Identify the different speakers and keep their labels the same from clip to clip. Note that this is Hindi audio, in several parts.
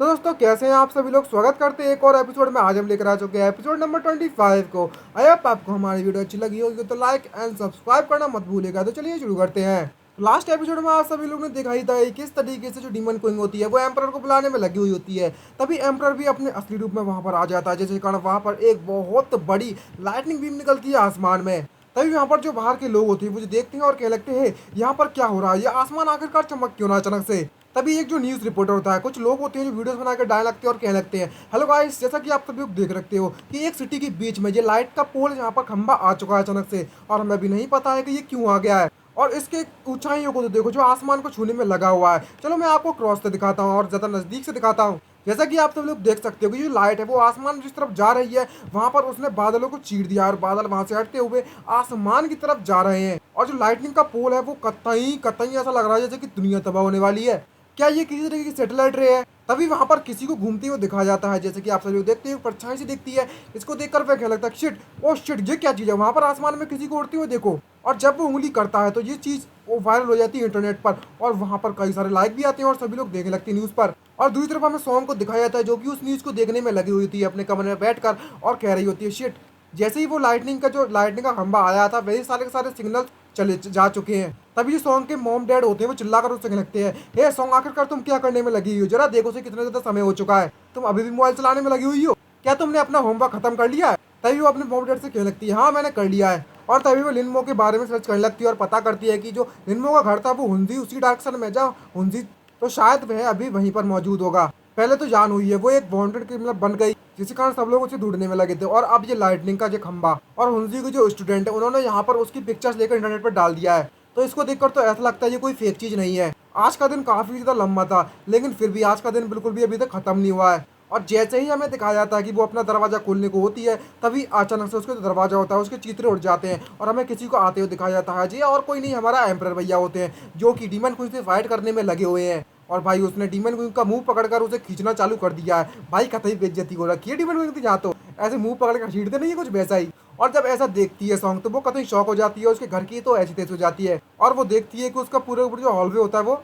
Speaker 1: तो दोस्तों कैसे हैं आप सभी लोग। स्वागत करते हैं एक और एपिसोड में। आज हम लेकर आ चुके हैं एपिसोड नंबर 25 को। आई होप आपको हमारी वीडियो अच्छी लगी होगी तो लाइक एंड सब्सक्राइब करना मत भूलिएगा। तो चलिए शुरू करते हैं। लास्ट एपिसोड में आप सभी लोगों ने देखा ही था कि किस तरीके से जो डीमन क्वीन होती है वो एम्परर को बुलाने में लगी हुई होती है। तभी एम्परर भी अपने असली रूप में वहां पर आ जाता है, जिसके कारण वहां पर एक बहुत बड़ी लाइटनिंग बीम निकलती है आसमान में। तभी वहाँ पर जो बाहर के लोग होते हैं वो जो देखते हैं और कहने लगते हैं यहाँ पर क्या हो रहा है, ये आसमान आखिरकार चमक क्यों ना अचानक से। तभी एक जो न्यूज़ रिपोर्टर होता है, कुछ लोग होते हैं जो वीडियोस बना के डालने लगते हैं और कहने लगते हैं हेलो गाइस, जैसा कि आप सभी लोग देख रखते हो कि एक सिटी के बीच में ये लाइट का पोल यहाँ पर खंबा आ चुका है अचानक से, और हमें भी नहीं पता है कि ये क्यों आ गया है। और इसके ऊंचाइयों को तो देखो जो आसमान को छूने में लगा हुआ है। चलो मैं आपको क्रॉस से दिखाता हूँ और ज़्यादा नज़दीक से दिखाता हूँ। जैसा कि आप सब लोग देख सकते हो कि जो लाइट है वो आसमान जिस तरफ जा रही है वहां पर उसने बादलों को चीर दिया और बादल वहां से हटते हुए आसमान की तरफ जा रहे हैं। और जो लाइटनिंग का पोल है वो कतई कतई ऐसा लग रहा है जैसे कि दुनिया तबाह होने वाली है। क्या ये किसी तरीके की सैटेलाइट रे है। तभी वहां पर किसी को घूमते हुए दिखाया जाता है, जैसे कि आप सभी लोग देखते हो परछाई से दिखती है। इसको देखकर वह कहने लगता है शिट, ओ शिट, ये क्या चीज़ है। वहां पर आसमान में किसी को उड़ते हुए देखो, और जब वो उंगली करता है तो ये चीज़ वो वायरल हो जाती है इंटरनेट पर, और वहां पर कई सारे लाइक भी आते हैं और सभी लोग देखने लगते हैं न्यूज़ पर। और दूसरी तरफ हमें सॉन्ग को दिखाया जाता है जो कि उस न्यूज़ को देखने में लगी हुई थी अपने कमरे में बैठकर, और कह रही होती है शिट। जैसे ही वो लाइटनिंग का खंबा आया था वही सारे के सारे सिग्नल चले जा चुके हैं। तभी सॉन्ग के मॉम डैड होते हैं वो चिल्लाकर उससे कहने लगते हैं हे सॉन्ग, आखिरकार तुम क्या करने में लगी हो, जरा देखो से कितना ज़्यादा समय हो चुका है, तुम अभी भी मोबाइल चलाने में लगी हुई हो, क्या तुमने अपना होमवर्क खत्म कर लिया है। तभी वो अपने मॉम डैड से कहने लगती है हाँ मैंने कर लिया है। और तभी वो लिनमो के बारे में सर्च करने लगती है और पता करती है कि जो लिनमो का घर था वो हुंजी उसी डायरेक्शन में जा हुंजी, तो शायद वह अभी वहीं पर मौजूद होगा। पहले तो जान हुई है वो एक वांटेड क्रिमिनल बन गई, जिसके कारण सब लोग उसे ढूंढने में लगे थे। और अब ये लाइटनिंग का जो खंबा और हुंजी के जो स्टूडेंट है उन्होंने यहाँ पर उसकी पिक्चर्स लेकर इंटरनेट पर डाल दिया है। तो इसको देखकर तो ऐसा लगता है ये कोई फेक चीज़ नहीं है। आज का दिन काफ़ी ज़्यादा लंबा था, लेकिन फिर भी आज का दिन बिल्कुल भी अभी तक ख़त्म नहीं हुआ है। और जैसे ही हमें दिखाया जाता है कि वो अपना दरवाज़ा खोलने को होती है, तभी अचानक से उसका जो दरवाज़ा होता है उसके चीथड़े उड़ जाते हैं और हमें किसी को आते हुए दिखाया जाता है। जी और कोई नहीं, हमारा एम्परर भैया होते हैं जो कि डीमन क्वीन से फाइट करने में लगे हुए हैं। और भाई उसने डीमन क्वीन का मुंह पकड़कर उसे खींचना चालू कर दिया है। भाई कतई बेइज्जती हो रखी है डीमन क्वीन की, यहाँ तो ऐसे मुंह पकड़ कर खींचते नहीं है कुछ वैसा ही। और जब ऐसा देखती है सॉन्ग तो वो कतई शौक हो जाती है, उसके घर की तो ऐसी तैसी हो जाती है। और वो देखती है कि उसका पूरे ऊपर जो हॉलवे होता है वो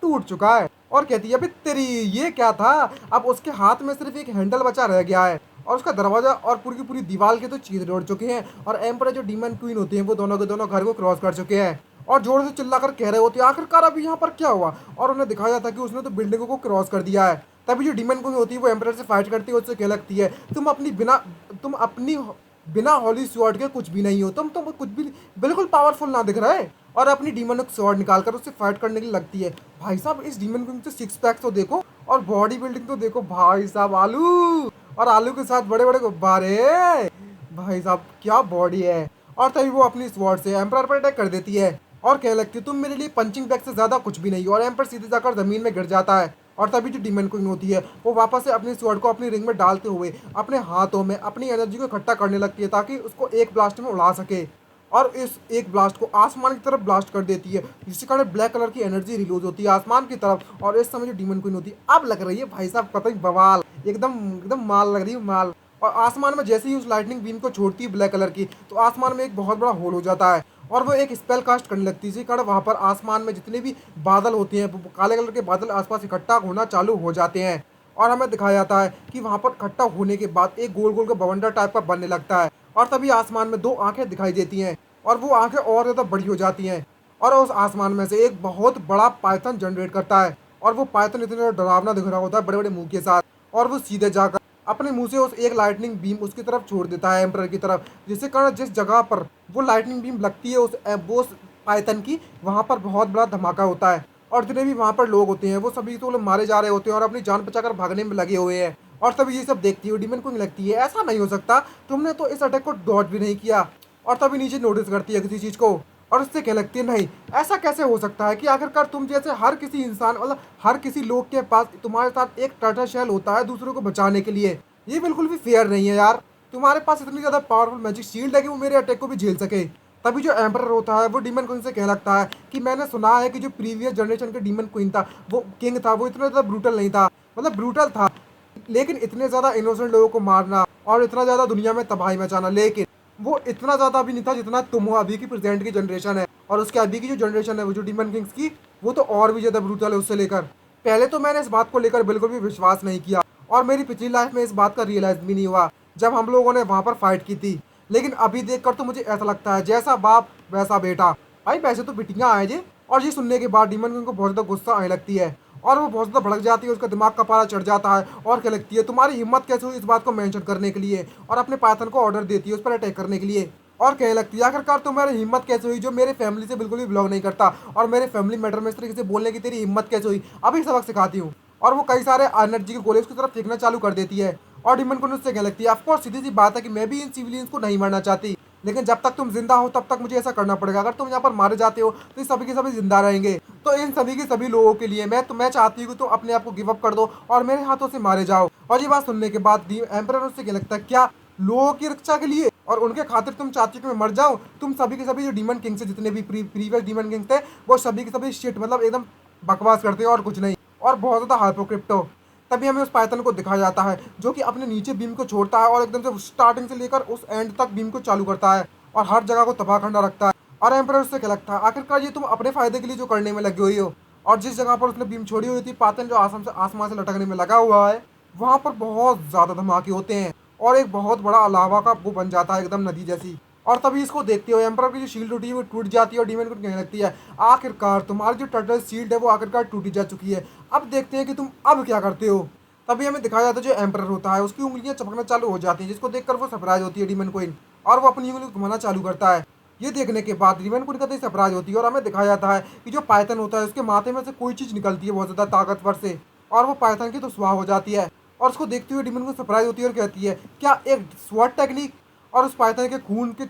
Speaker 1: टूट चुका है, और कहती है अबे तेरी ये क्या था। अब उसके हाथ में सिर्फ एक हैंडल बचा रह गया है, और उसका दरवाजा और पूरी की पूरी दीवार के तो चीर उड़ चुके हैं। और एम्पर जो डीमन क्वीन होती है वो दोनों के दोनों घर को क्रॉस कर चुके हैं और जोर से चिल्लाकर कह रहे होते हैं आखिरकार अभी यहाँ पर क्या हुआ। और उन्हें दिखाया जाता है कि उसने तो बिल्डिंगों को क्रॉस कर दिया है। तभी जो डीमन क्वीन होती है वो एम्पर से फाइट करती है, उससे कह लगती है तुम अपनी बिना हॉली स्वॉर्ड के कुछ भी नहीं हो, तुम कुछ भी बिल्कुल पावरफुल ना दिख रहे। और अपनी डीमन स्वॉर्ड निकालकर उससे फाइट करने के लिए लगती है। भाई साहब इस डीमन किंग से सिक्स पैक तो देखो और बॉडी बिल्डिंग तो देखो भाई साहब, आलू और आलू के साथ बड़े बड़े गुब्बारे, भाई साहब क्या बॉडी है। और तभी वो अपनी स्वॉर्ड से एम्पर पर अटैक कर देती है और कहने लगती है तुम मेरे लिए पंचिंग बैग से ज़्यादा कुछ भी नहीं हो, और एम्पर सीधे जाकर ज़मीन में गिर जाता है। और तभी जो डीमन क्वीन होती है वो वापस से अपनी स्वॉर्ड को अपनी रिंग में डालते हुए अपने हाथों में अपनी एनर्जी को इकट्ठा करने लगती है ताकि उसको एक ब्लास्ट में उड़ा सके। और इस एक ब्लास्ट को आसमान की तरफ ब्लास्ट कर देती है, जिसके कारण ब्लैक कलर की एनर्जी रिलीज होती है आसमान की तरफ। और इस समय जो डीमन क्वीन होती है अब लग रही है भाई साहब कतई बवाल, एकदम एकदम माल लग रही है माल। और आसमान में जैसे ही उस लाइटनिंग बीम को छोड़ती है ब्लैक कलर की, तो आसमान में एक बहुत बड़ा होल हो जाता है और वो एक स्पेल कास्ट करने लगती है, जिसके कारण वहाँ पर आसमान में जितने भी बादल होते हैं वो काले कलर के बादल आसपास इकट्ठा होना चालू हो जाते हैं। और हमें दिखाया जाता है कि वहाँ पर इकट्ठा होने के बाद एक गोल गोल का बवंडर टाइप का बनने लगता है, और तभी आसमान में दो आंखें दिखाई देती हैं और वो आंखें और ज़्यादा बड़ी हो जाती हैं। और उस आसमान में से एक बहुत बड़ा पाइथन जनरेट करता है, और वो पाइथन इतना ज़्यादा डरावना दिख रहा होता है बड़े बड़े मुंह के साथ, और वो सीधे जाकर अपने मुंह से उस एक लाइटनिंग बीम उसकी तरफ छोड़ देता है एम्परर की तरफ, जिससे कारण जिस जगह पर वो लाइटनिंग बीम लगती है उस पाइथन की, वहाँ पर बहुत बड़ा धमाका होता है। और जितने भी वहाँ पर लोग होते हैं वो सभी तो लोग मारे जा रहे होते हैं और अपनी जान बचाकर भागने में लगे हुए हैं। और तभी ये सब देखती है डीमन को लगती है ऐसा नहीं हो सकता, तुमने तो इस अटैक को डॉट भी नहीं किया। और तभी नीचे नोटिस करती है किसी चीज़ को, और उससे कह लगती है नहीं, ऐसा कैसे हो सकता है कि आखिरकार तुम जैसे हर किसी इंसान मतलब हर किसी लोग के पास तुम्हारे साथ एक टर्टल शेल होता है दूसरों को बचाने के लिए, ये बिल्कुल भी फेयर नहीं है यार। तुम्हारे पास इतनी ज़्यादा पावरफुल मैजिक शील्ड है कि वो मेरे अटैक को भी झेल सके। तभी जो एम्परर होता है वो डीमन क्वीन से कह लगता है कि मैंने सुना है कि जो प्रीवियस जनरेशन के डीमन क्वीन था वो किंग था, वो इतना ज़्यादा ब्रूटल नहीं था, मतलब ब्रूटल था, लेकिन इतने ज़्यादा इनोसेंट लोगों को मारना और इतना ज़्यादा दुनिया में तबाही मचाना, लेकिन वो इतना ज़्यादा भी नहीं था जितना तुम हो अभी की प्रेजेंट की जनरेशन है। और उसके अभी की जो जनरेशन है वो जो डीमन किंग्स की, वो तो और भी ज़्यादा ब्रूटल है उससे लेकर। पहले तो मैंने इस बात को लेकर बिल्कुल भी विश्वास नहीं किया और मेरी पिछली लाइफ में इस बात का रियलाइज भी नहीं हुआ जब हम लोगों ने वहाँ पर फाइट की थी। लेकिन अभी देखकर तो मुझे ऐसा लगता है जैसा बाप वैसा बेटा। भाई वैसे तो बिटियाँ आए जी। और ये सुनने के बाद डीमन क्वीन को बहुत ज़्यादा गुस्सा आने लगती है और वो बहुत ज़्यादा भड़क जाती है, उसका दिमाग का पारा चढ़ जाता है और क्या लगती है तुम्हारी हिम्मत कैसे हुई इस बात को मेंशन करने के लिए, और अपने पाइथन को ऑर्डर देती है उस पर अटैक करने के लिए। और कहने लगती है आखिरकार तुम्हारी हिम्मत कैसे हुई जो मेरे फैमिली से बिल्कुल भी बिलोंग नहीं करता और मेरे फैमिली मैटर में इस तरीके से बोलने की तेरी हिम्मत कैसे हुई, अभी सबक सिखाती हूँ। और वो कई सारे एनर्जी के गोले उसकी तरफ फेंकना चालू कर देती है और डीमन को उससे कहने लगती है ऑफकोर्स सीधी सी बात है कि मैं भी इन सिविलियंस को नहीं मारना चाहती, लेकिन जब तक तुम जिंदा हो तब तक मुझे ऐसा करना पड़ेगा। अगर तुम यहाँ पर मारे जाते हो तो ये सभी के सभी जिंदा रहेंगे। तो इन सभी के सभी लोगों के लिए मैं चाहती हूँ कि तुम अपने आप को गिव अप कर दो और मेरे हाथों से मारे जाओ। और ये बात सुनने के बाद एम्परर उससे क्या लगता है क्या लोगों की रक्षा के लिए और उनके खातिर तुम चाहती हो कि मैं मर जाऊं? तुम सभी के सभी जो डीमन किंग से जितने भी प्रीवियस डीमन किंग थे वो सभी के सभी शिट मतलब एकदम बकवास करते हैं और कुछ नहीं, और बहुत ज़्यादा हाइपोक्रिप्ट हो। तभी हमें उस पाइथन को दिखाया जाता है जो कि अपने नीचे बीम को छोड़ता है और एकदम से स्टार्टिंग से लेकर उस एंड तक बीम को चालू करता है और हर जगह को तबाह करना रखता है। और एम्परर उससे क्या लगता है आखिरकार ये तुम अपने फायदे के लिए जो करने में लगी हुई हो। और जिस जगह पर उसने बीम छोड़ी हुई थी पाइथन जो आसमान से लटकने में लगा हुआ है वहाँ पर बहुत ज़्यादा धमाके होते हैं और एक बहुत बड़ा लावा का वो बन जाता है एकदम नदी जैसी। और तभी इसको देखते हुए एम्परर की जो शील्ड होती है वो टूट जाती है और डीमन को कहने लगती है आखिरकार तुम्हारी जो टर्टल शील्ड है वो आखिरकार टूटी जा चुकी है, अब देखते हैं कि तुम अब क्या करते हो। तभी हमें दिखाया जाता है जो एम्परर होता है उसकी उंगलियां चमकना चालू हो जाती हैं जिसको देखकर वो सरप्राइज होती है डीमन क्वीन और वो अपनी उंगली को घुमाना चालू करता है। ये देखने के बाद डीमन क्वीन का तो सरप्राइज होती है और हमें दिखाया जाता है कि जो पाइथन होता है उसके माथे में से कोई चीज़ निकलती है बहुत ज़्यादा ताकतवर से और वो पाइथन की तो स्वाह हो जाती है। और उसको देखते हुए डीमन को सरप्राइज होती है और कहती है क्या एक स्वॉट टेक्निक, और उस पाइथन के खून के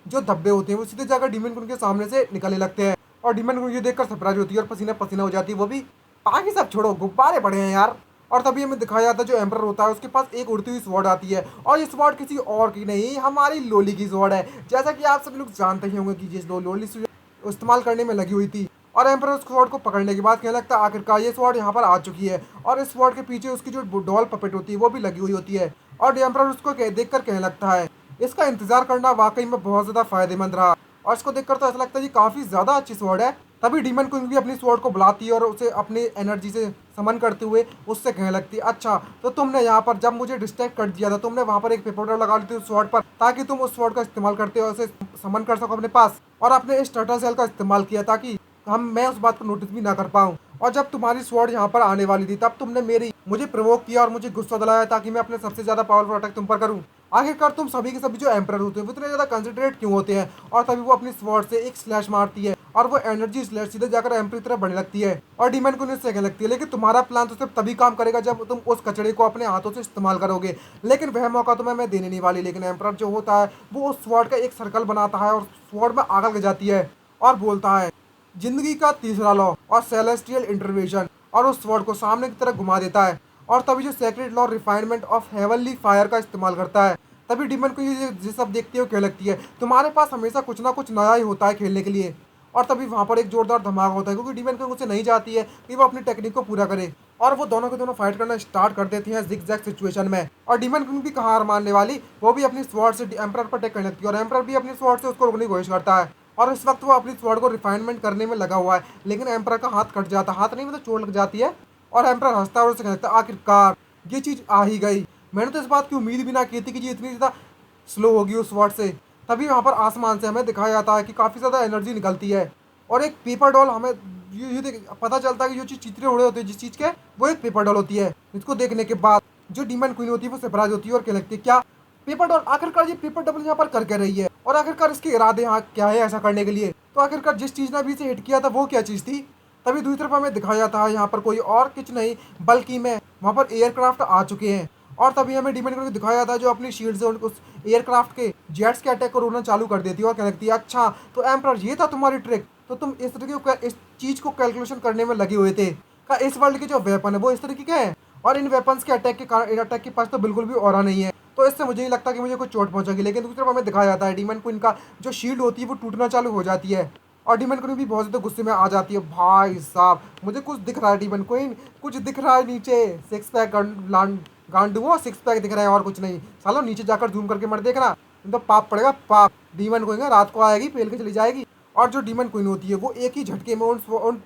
Speaker 1: जो धब्बे होते हैं वो सीधे जाकर डीमन क्वीन के सामने से निकलने लगते हैं और डीमन क्वीन ये देखकर सरप्राइज होती है और पसीना पसीना हो जाती है वो भी। बाकी सब छोड़ो गुब्बारे पड़े हैं यार। और तभी हमें दिखाया जाता है जो एम्परर होता है उसके पास एक उड़ती हुई स्वॉर्ड आती है और ये स्वॉर्ड किसी और की नहीं हमारी लोली की स्वॉर्ड है। जैसा कि आप सभी लोग जानते ही होंगे कि जिस लोली इस्तेमाल करने में लगी हुई थी। और एम्परर उस स्वॉर्ड को पकड़ने के बाद कहने लगता है आखिरकार ये स्वॉर्ड यहाँ पर आ चुकी है और इस स्वॉर्ड के पीछे उसकी जो डॉल पपेट होती है वो भी लगी हुई होती है। और एम्परर उसको देखकर कहने लगता है इसका इंतजार करना वाकई में बहुत ज़्यादा फायदेमंद रहा। और इसको देखकर तो ऐसा लगता है कि काफ़ी ज़्यादा अच्छी स्वॉर्ड है। तभी डीमन क्वीन भी अपनी स्वॉर्ड को बुलाती है और उसे अपनी एनर्जी से समन करते हुए उससे कहने लगती है अच्छा तो तुमने यहाँ पर जब मुझे डिस्ट्रैक्ट कर दिया था तुमने वहाँ पर एक पेपर लगा ली थी उस स्वॉर्ड पर ताकि तुम उस स्वॉर्ड का इस्तेमाल करते हो उसे समन कर सको अपने पास, और अपने इस टर्टल सेल का इस्तेमाल किया ताकि मैं उस बात को नोटिस भी ना कर पाऊँ। और जब तुम्हारी स्वॉर्ड यहाँ पर आने वाली थी तब तुमने मुझे प्रोवोक किया और मुझे गुस्सा दिलाया ताकि मैं अपने सबसे ज़्यादा पावरफुल अटैक तुम पर करूँ। आखिरकार तुम सभी के सभी जो एम्परर होते हैं वो इतने ज़्यादा कंसंट्रेट क्यों होते हैं? और तभी वो अपनी स्वॉर्ड से एक स्लैश मारती है और वो एनर्जी स्लैश सीधे जाकर एम्पर की तरफ बढ़ने लगती है और डीमन को उससे कहने लगती है लेकिन तुम्हारा प्लान तो सिर्फ तभी काम करेगा जब तुम उस कचड़े को अपने हाथों से इस्तेमाल करोगे, लेकिन वह मौका तुम्हें मैं देने नहीं वाली। लेकिन एम्परर जो होता है वो उस स्वॉर्ड का एक सर्कल बनाता है और स्वॉर्ड में आग लग जाती है और बोलता है जिंदगी का तीसरा लॉ और सेलेस्टियल इंटरवेंशन, और उस स्वॉर्ड को सामने की तरफ घुमा देता है। और तभी जो secret law refinement of heavenly fire का इस्तेमाल करता है। तभी डीमन को ये सब देखते हुए क्या लगती है तुम्हारे पास हमेशा कुछ ना कुछ नया ही होता है खेलने के लिए। और तभी वहाँ पर एक जोरदार धमाका होता है क्योंकि डीमन को उसे नहीं चाहती है कि वो अपनी टेक्निक को पूरा करे और वो दोनों के दोनों फाइट करना स्टार्ट कर देती हैं जिग जैग सिचुएशन में। और डीमन किंग भी कहाँ हार मानने वाली, वो भी अपनी स्वॉर्ड से एम्परर पर अटैक करने लगती है और एम्परर भी अपनी स्वॉर्ड से उसको रोकने की कोशिश करता है। और इस वक्त वो अपनी स्वॉर्ड को रिफाइनमेंट करने में लगा हुआ है लेकिन एम्परर का हाथ कट जाता है, हाथ नहीं मतलब चोट लग जाती है और एम्परर हंसता है और उससे कहता है आखिरकार ये चीज़ आ ही गई, मैंने तो इस बात की उम्मीद भी ना की थी कि ये इतनी ज़्यादा स्लो होगी उस स्वॉर्ड से। तभी वहाँ पर आसमान से हमें दिखाया जाता है कि काफ़ी ज़्यादा एनर्जी निकलती है और एक पेपर डॉल हमें ये पता चलता है कि जो चीज़ चित्रे उड़े होते हैं जिस चीज़ के वो एक पेपर डॉल होती है। इसको देखने के बाद जो डीमन क्वीन होती है वो सरप्राइज होती है और क्या लगती है क्या पेपर डॉल, आखिरकार ये पेपर डॉल यहाँ पर कर क्या रही है और आखिरकार इसके इरादे यहाँ क्या है ऐसा करने के लिए। तो आखिरकार जिस चीज़ ने अभी से हिट किया था वो क्या चीज़ थी। तभी दूसरी तरफ हमें दिखाया जाता है यहाँ पर कोई और कुछ नहीं बल्कि मैं वहाँ पर एयरक्राफ्ट आ चुके हैं। और तभी हमें डीमन को दिखाया जाता है जो अपनी शील्ड से उस एयरक्राफ्ट के जेट्स के अटैक को रोकना चालू कर देती है और कहने लगती है अच्छा तो एम्परर ये था तुम्हारी ट्रिक, तो तुम इस तरीके इस चीज़ को कैलकुलेशन करने में लगे हुए थे का इस वर्ल्ड के जो वेपन है वो इस तरीके के हैं और इन वेपन्स के अटैक के कारण इन अटैक के पास तो बिल्कुल भी ऑरा नहीं है, तो इससे मुझे नहीं लगता कि मुझे कोई चोट पहुंचेगी। लेकिन दूसरी तरफ हमें दिखाया जाता है डीमन क्वीन का जो शील्ड होती है वो टूटना चालू हो जाती है और डीमन क्वीन भी बहुत ज़्यादा गुस्से में आ जाती है। भाई साहब मुझे कुछ दिख रहा है डीमन क्वीन, कुछ दिख रहा है नीचे, सिक्स पैक गांडुओ सिक्स पैक दिख रहा है और कुछ नहीं। सालो नीचे जाकर जूम करके मत देखना तो पाप पड़ेगा पाप। डीमन क्वीन रात को आएगी पेल के चली जाएगी और जो डीमन क्वीन होती है वो एक ही झटके में उन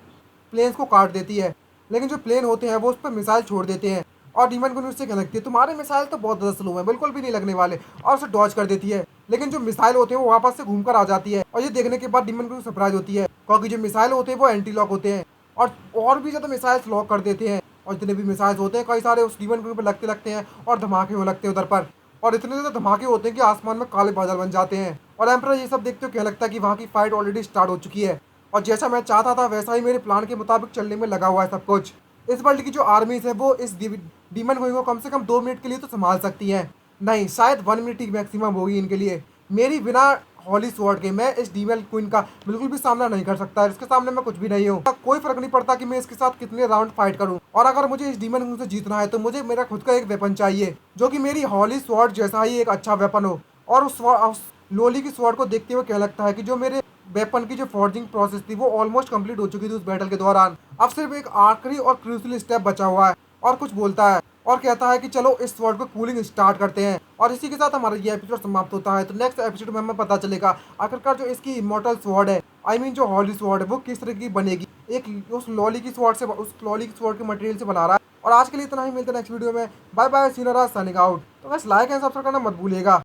Speaker 1: प्लेन्स को काट देती है लेकिन जो प्लेन होते हैं वो उस पर मिसाइल छोड़ देते हैं। और डीमन क्वीन उससे कहने लगती है तुम्हारे मिसाइल तो बहुत ज़्यादा स्लो हैं, बिल्कुल भी नहीं लगने वाले, और उसे डॉज कर देती है। लेकिन जो मिसाइल होते हैं वो वापस से घूमकर आ जाती है, और ये देखने के बाद डीमन क्वीन सरप्राइज होती है क्योंकि जो मिसाइल होते हैं वो एंटी लॉक होते हैं, और भी ज़्यादा मिसाइल्स लॉक कर देते हैं। और जितने भी मिसाइल्स होते हैं कई सारे उस डीमन क्वीन पर लगते लगते हैं और धमाके हो लगते हैं उधर पर। और इतने ज़्यादा धमाके होते हैं कि आसमान में काले बादल बन जाते हैं। और एम्परर ये सब देखते हुए कहने लगता है कि वहाँ की फाइट ऑलरेडी स्टार्ट हो चुकी है, और जैसा मैं चाहता था वैसा ही मेरे प्लान के मुताबिक चलने में लगा हुआ है सब कुछ। इस वर्ल्ड की जो आर्मीज है वो इस डीमन क्वीन को कम से कम 2 मिनट के लिए तो संभाल सकती है, नहीं शायद 1 मिनट ही मैक्सिमम होगी इनके लिए। मेरी बिना हॉली स्वॉर्ड के मैं इस डीमन क्वीन का बिल्कुल भी सामना नहीं कर सकता, इसके सामने मैं कुछ भी नहीं हूँ। कोई फर्क नहीं पड़ता कि मैं इसके साथ कितने राउंड फाइट करूँ, और अगर मुझे इस डीमन क्वीन से जीतना है तो मुझे मेरा खुद का एक वेपन चाहिए जो कि मेरी हॉली स्वॉर्ड जैसा ही एक अच्छा वेपन हो। और उस लोली की स्वॉर्ड को देखते हुए क्या लगता है कि जो मेरे वेपन की जो फॉर्जिंग प्रोसेस थी वो ऑलमोस्ट कंप्लीट हो चुकी थी उस बैटल के दौरान। अब सिर्फ एक आखिरी और क्रूशियल स्टेप बचा हुआ है। और कुछ बोलता है और कहता है कि चलो इस स्वॉर्ड को कूलिंग स्टार्ट करते हैं। और इसी के साथ हमारा ये एपिसोड समाप्त होता है। तो नेक्स्ट एपिसोड में हमें पता चलेगा आखिरकार जो इसकी इमॉर्टल स्वॉर्ड है, आई मीन जो हॉली स्वॉर्ड है, वो किस तरह की बनेगी। एक उस लॉली की स्वॉर्ड से, उस लॉली की स्वॉर्ड के मटेरियल से बना रहा है। और आज के लिए इतना ही, मिलते हैं नेक्स्ट वीडियो में। बाय बाय, सीनोरा साइनिंग आउट। तो बस लाइक एंड सब्सक्राइब करना मत भूलिएगा।